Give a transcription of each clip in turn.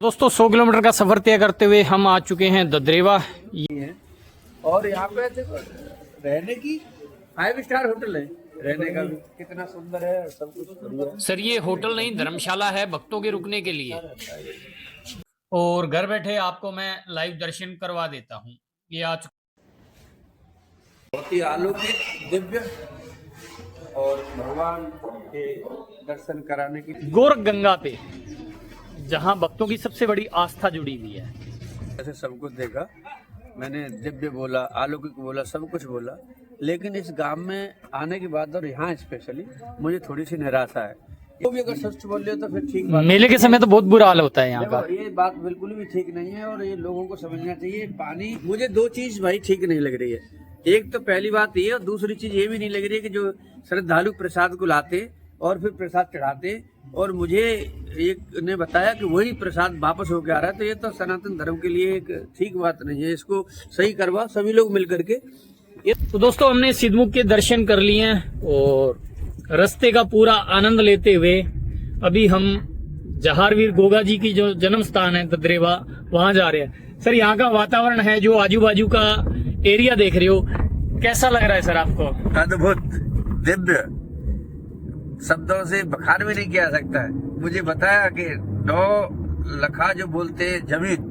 दोस्तों 100 किलोमीटर का सफर तय करते हुए हम आ चुके हैं ददरेवा। और यहाँ पे देखो रहने की 5 स्टार होटल है, रहने का भी कितना सुंदर है, सब कुछ बढ़िया है। सर ये होटल नहीं धर्मशाला है भक्तों के रुकने के लिए, और घर बैठे आपको मैं लाइव दर्शन करवा देता हूँ। ये आज बहुत ही अलौकिक दिव्य और भगवान के दर्शन कराने की गोरख गंगा पे जहाँ भक्तों की सबसे बड़ी आस्था जुड़ी हुई है। ऐसे सब कुछ देखा मैंने, दिव्य बोला, अलौकिक बोला, सब कुछ बोला, लेकिन इस गांव में आने के बाद और यहाँ स्पेशली मुझे थोड़ी सी निराशा है। वो भी अगर सच बोल रहे हो तो फिर ठीक बात। मेले के समय तो बहुत बुरा हाल होता है यहाँ का। ये बात बिल्कुल भी ठीक नहीं है और ये लोगों को समझना चाहिए। पानी, मुझे 2 चीज भाई ठीक नहीं लग रही है। एक तो पहली बात ये, और दूसरी चीज ये भी नहीं लग रही है कि जो श्रद्धालु प्रसाद को लाते और फिर प्रसाद चढ़ाते, और मुझे एक ने बताया कि वही प्रसाद वापस होके आ रहा है, तो ये तो सनातन धर्म के लिए एक ठीक बात नहीं है। इसको सही करवा सभी लोग मिल करके। तो दोस्तों हमने सिद्धमुख के दर्शन कर लिए हैं और रास्ते का पूरा आनंद लेते हुए अभी हम जहारवीर गोगा जी की जो जन्म स्थान है ददरेवा, वहां जा रहे हैं। सर यहाँ का वातावरण है, जो आजू बाजू का एरिया देख रहे हो, कैसा लग रहा है सर आपको? अद्भुत, दिव्य, शब्दों से बखान भी नहीं किया सकता है। मुझे बताया कि 9 लखा जो बोलते हैं जमीन,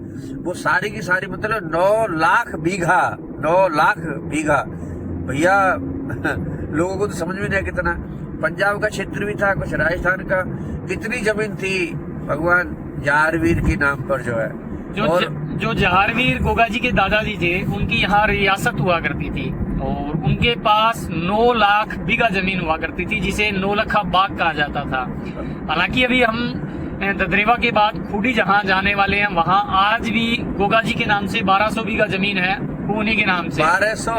वो सारी की सारी मतलब 9 लाख बीघा, 9 लाख बीघा भैया। लोगों को तो समझ में नहीं कितना। पंजाब का क्षेत्र भी था, कुछ राजस्थान का, इतनी जमीन थी भगवान जहारवीर के नाम पर जो है। जो जहारवीर गोगा जी के दादाजी थे, उनकी यहाँ रियासत हुआ करती थी और उनके पास 9 लाख बीघा जमीन हुआ करती थी, जिसे 9 लखा बाग कहा जाता था। हालांकि अभी हम ददरेवा के बाद खूडी जहाँ जाने वाले हैं, वहाँ आज भी गोगा जी के नाम से 1200 बीघा जमीन है, उन्हीं के नाम से 1200,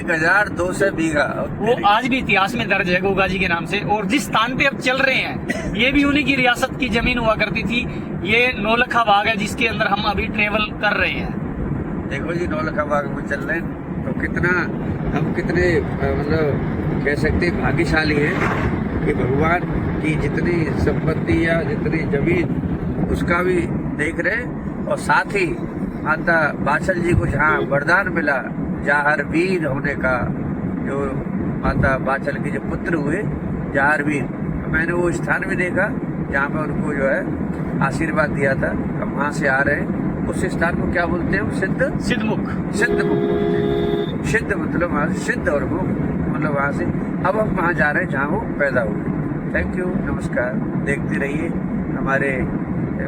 1200 बीघा, वो आज भी इतिहास में दर्ज है गोगा जी के नाम से। और जिस स्थान पे अब चल रहे हैं, ये भी उन्हीं की रियासत की जमीन हुआ करती थी। ये 9 लखा बाग है जिसके अंदर हम अभी ट्रेवल कर रहे हैं। देखो जी, 9 लखा बाग में चल रहे हैं, तो कितना हम कितने मतलब कह सकते हैं भाग्यशाली हैं कि भगवान की जितनी संपत्ति या जितनी जमीन उसका भी देख रहे हैं, और साथ ही माता बाचल जी को जहाँ वरदान मिला जहारवीर होने का, जो माता बाचल के जो पुत्र हुए जहारवीर, मैंने वो स्थान भी देखा जहाँ पर उनको जो है आशीर्वाद दिया था। हम वहाँ से आ रहे हैं, उस स्थान को क्या बोलते हैं? सिद्धमुख। सिद्धमुख बोलते हैं। सिद्ध मतलब वहाँ से सिद्ध, और मुख मतलब वहाँ से। अब हम वहाँ जा रहे हैं जहाँ वो पैदा हुए। थैंक यू, नमस्कार। देखते रहिए हमारे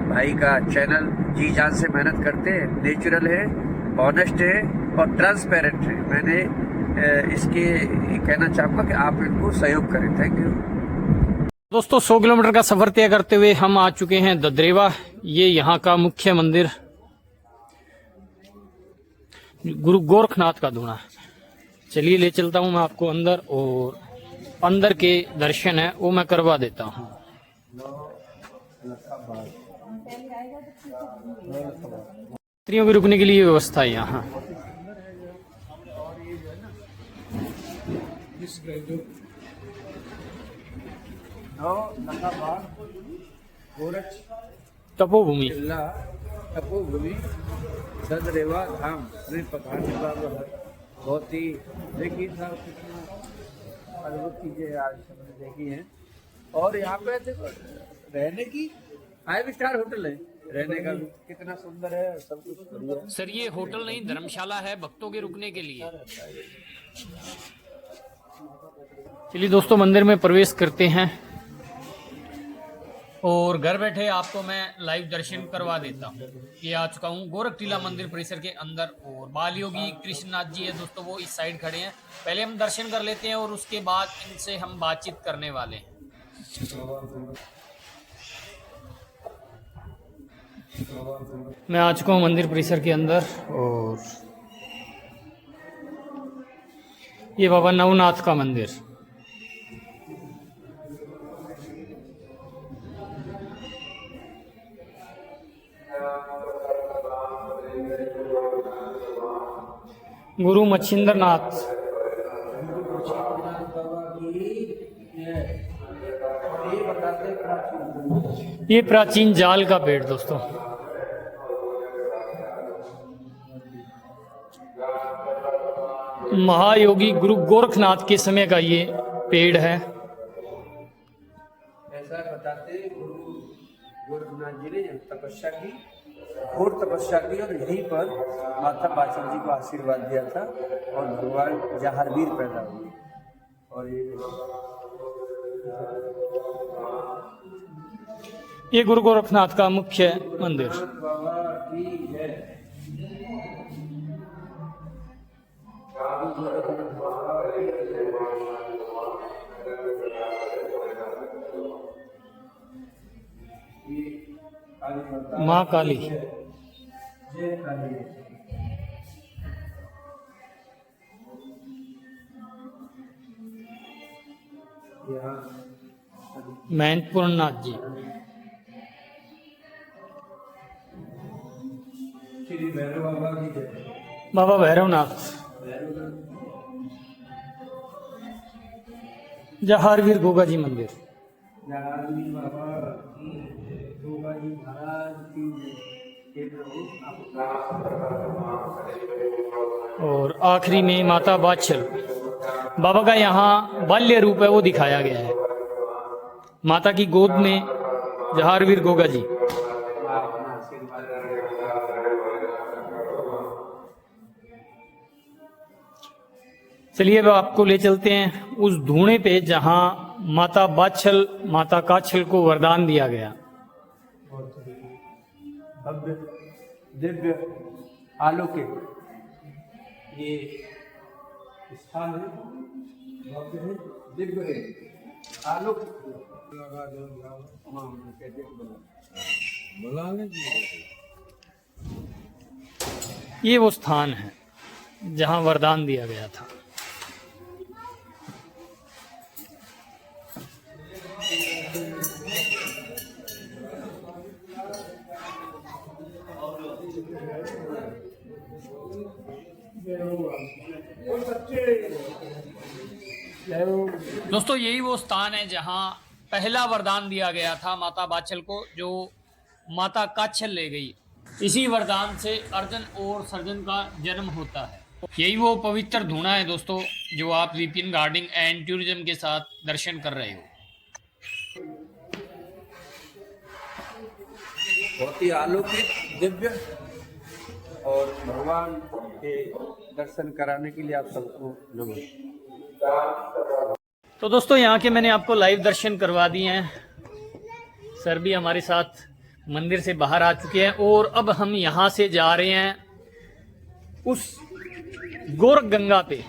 भाई का चैनल, जी जान से मेहनत करते हैं, नेचुरल है, ऑनेस्ट है और ट्रांसपेरेंट है। मैंने इसके कहना चाहूँगा कि आप इनको सहयोग करें। थैंक यू दोस्तों 100 किलोमीटर का सफर तय करते हुए हम आ चुके हैं ददरेवा। ये यहाँ का मुख्य मंदिर गुरु गोरखनाथ का धूणा। चलिए ले चलता हूँ मैं आपको अंदर, और अंदर के दर्शन है वो मैं करवा देता हूँ। यात्रियों के रुकने के लिए व्यवस्था है यहाँ। तपोभूमि, तपोभूमि ददरेवा धाम श्री पठानी बाबा। बहुत ही देखिए साहब, कितना अद्भुत चीजें आज हमने देखी हैं। और यहाँ पे देखो रहने की 5 स्टार होटल है, रहने का भी कितना सुंदर है, सब कुछ बढ़िया है। सर ये होटल नहीं धर्मशाला है भक्तों के रुकने के लिए। चलिए दोस्तों मंदिर में प्रवेश करते हैं, और घर बैठे आपको मैं लाइव दर्शन करवा देता हूँ। ये आ चुका हूँ गोरख टीला मंदिर परिसर के अंदर, और बाल योगी कृष्णनाथ जी है दोस्तों, वो इस साइड खड़े हैं। पहले हम दर्शन कर लेते हैं और उसके बाद इनसे हम बातचीत करने वाले हैं। मैं आ चुका हूँ मंदिर परिसर के अंदर, और ये बाबा नवनाथ का मंदिर। गुरु मच्छिंद्र नाथ। ये प्राचीन जाल का पेड़ दोस्तों। महायोगी गुरु गोरखनाथ के समय का ये पेड़ है। ऐसा बताते गुरु गोरखनाथ जी ने तपस्या की, घोर तपस्या की, और यहीं पर माता पाचन जी को आशीर्वाद दिया था और भगवान जहारवीर पैदा हुए। और ये गुरु गोरखनाथ का मुख्य मंदिर। बाबा की है। माँ काली। जय काली। मैनपुर नाथ जी। श्री भैरव बाबा की जय। बाबा भैरवनाथ। जहारवीर गोगा जी मंदिर। जहारवीर बाबा की जय, गोगा जी महाराज की जय। और आखिरी में माता बादशल। बाबा का यहाँ बाल्य रूप है वो दिखाया गया है। माता की गोद में जहारवीर गोगा जी। चलिए अब आपको ले चलते हैं उस धूणे पे जहां माता बादशल माता काछल को वरदान दिया गया। भव्य दिव्य आलोकित ये स्थान है, भव्य है, दिव्य है, आलोकित। ये वो स्थान है जहां वरदान दिया गया था। दोस्तों यही वो स्थान है जहां पहला वरदान दिया गया था माता बादशल को, जो माता काछल ले गई। इसी वरदान से अर्जुन और सर्जन का जन्म होता है। यही वो पवित्र धूणा है दोस्तों जो आप विपिन गार्डनिंग एंड टूरिज्म के साथ दर्शन कर रहे हो। बहुत ही आलोकित, दिव्य, और भगवान के दर्शन कराने के लिए आप सबको नमस्कार। तो दोस्तों यहाँ के मैंने आपको लाइव दर्शन करवा दिए हैं। सर भी हमारे साथ मंदिर से बाहर आ चुके हैं और अब हम यहाँ से जा रहे हैं उस गोरख गंगा पे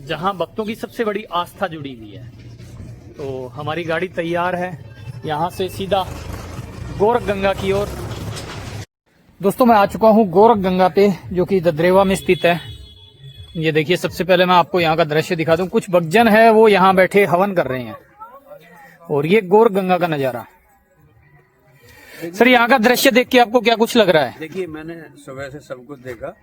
जहाँ भक्तों की सबसे बड़ी आस्था जुड़ी हुई है। तो हमारी गाड़ी तैयार है यहाँ से सीधा गोरख गंगा की ओर। दोस्तों मैं आ चुका हूँ गोरख गंगा पे जो कि ददरेवा में स्थित है। ये देखिए, सबसे पहले मैं आपको यहाँ का दृश्य दिखा दूं। कुछ भक्तजन है वो यहाँ बैठे हवन कर रहे हैं और ये गोरख गंगा का नजारा। सर यहाँ का दृश्य देख के आपको क्या कुछ लग रहा है? देखिए, मैंने सुबह से सब कुछ देखा,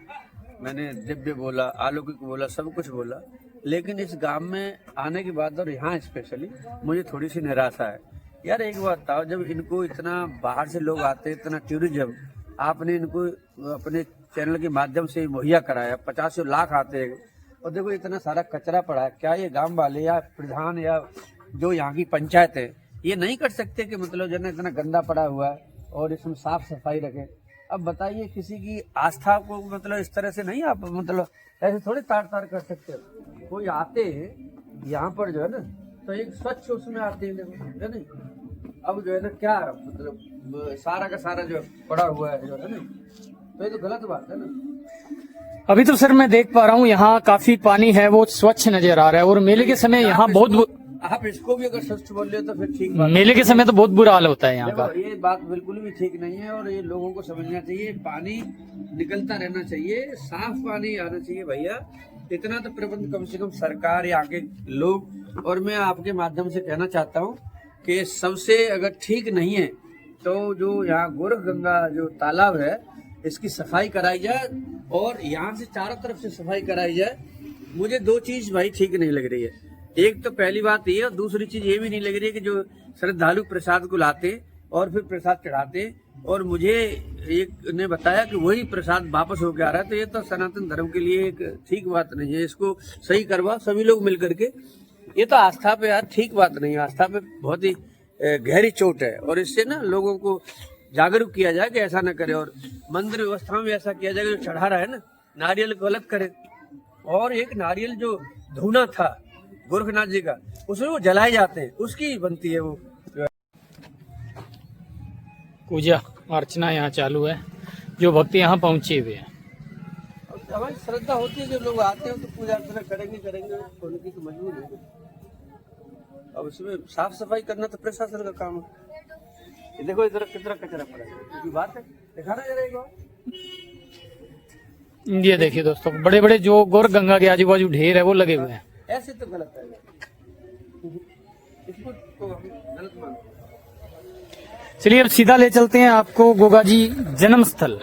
मैंने दिव्य बोला, अलौकिक बोला, सब कुछ बोला, लेकिन इस गांव में आने के बाद और यहाँ स्पेशली मुझे थोड़ी सी निराशा है। यार एक बात बताओ, जब इनको इतना बाहर से लोग आते हैं, इतना टूरिज्म आपने इनको अपने चैनल के माध्यम से मुहैया कराया, 50 लाख आते हैं और देखो इतना सारा कचरा पड़ा है। क्या ये गांव वाले या प्रधान या जो यहाँ की पंचायत है ये नहीं कर सकते कि मतलब जो है इतना गंदा पड़ा हुआ है और इसमें साफ सफाई रखे? अब बताइए, किसी की आस्था को मतलब इस तरह से नहीं आप मतलब ऐसे थोड़े तार तार कर सकते हो। कोई आते हैं यहाँ पर जो है ना तो एक स्वच्छ उसमें आते हैं, है नहीं? अब जो है ना क्या मतलब सारा का सारा जो पड़ा हुआ है जो है ना, तो ये तो गलत बात है ना। अभी तो सर मैं देख पा रहा हूँ यहाँ काफी पानी है वो स्वच्छ नजर आ रहा है और मेले के समय यहाँ बहुत आप इसको भी अगर स्वच्छ बोल रहे हो तो फिर ठीक बात। मेले के समय तो बहुत बुरा हाल होता है यहाँ का। ये बात बिल्कुल भी ठीक नहीं है और ये लोगों को समझना चाहिए। पानी निकलता रहना चाहिए, साफ पानी आना चाहिए भैया। इतना तो प्रबंध कम से कम सरकार या आगे लोग, और मैं आपके माध्यम से कहना चाहता हूँ कि सबसे अगर ठीक नहीं है तो जो यहाँ गोरख गंगा जो तालाब है इसकी सफाई कराई जाए और यहाँ से चारों तरफ से सफाई कराई जाए। मुझे दो चीज भाई ठीक नहीं लग रही है। एक तो पहली बात ये, और दूसरी चीज ये भी नहीं लग रही है कि जो श्रद्धालु प्रसाद को लाते और फिर प्रसाद चढ़ाते और मुझे एक ने बताया कि वही प्रसाद वापस होके आ रहा है, तो ये तो सनातन धर्म के लिए एक ठीक बात नहीं है। इसको सही करवा सभी लोग मिल करके। ये तो आस्था पे यार ठीक बात नहीं है, आस्था पे बहुत ही गहरी चोट है। और इससे ना लोगों को जागरूक किया जाए कि ऐसा ना करे, और मंदिर व्यवस्था में ऐसा किया जाए कि जो चढ़ा रहा है ना नारियल को अलग करे। और एक नारियल जो धूना था गोरखनाथ जी का, उसमें वो जलाए जाते हैं, उसकी बनती है वो पूजा अर्चना यहाँ चालू है, जो भक्त यहाँ पहुंचे हुए हैं। हमारी श्रद्धा होती है, जो लोग आते हैं तो पूजा अर्चना करेंगे, उनकी तो मजबूरी है। अब इसमें साफ सफाई करना तो प्रशासन का काम है। ये देखो इधर कितना कचरा पड़ा है, क्योंकि बात है दिखाना जरा एक बार। ये देखिए दोस्तों, बड़े बड़े जो गौर गंगा के आजू बाजू ढेर है वो लगे हुए हैं। ऐसे तो गलत है, इसको तो हम गलत मानते हैं। चलिए अब सीधा ले चलते हैं आपको गोगा जी जन्म स्थल।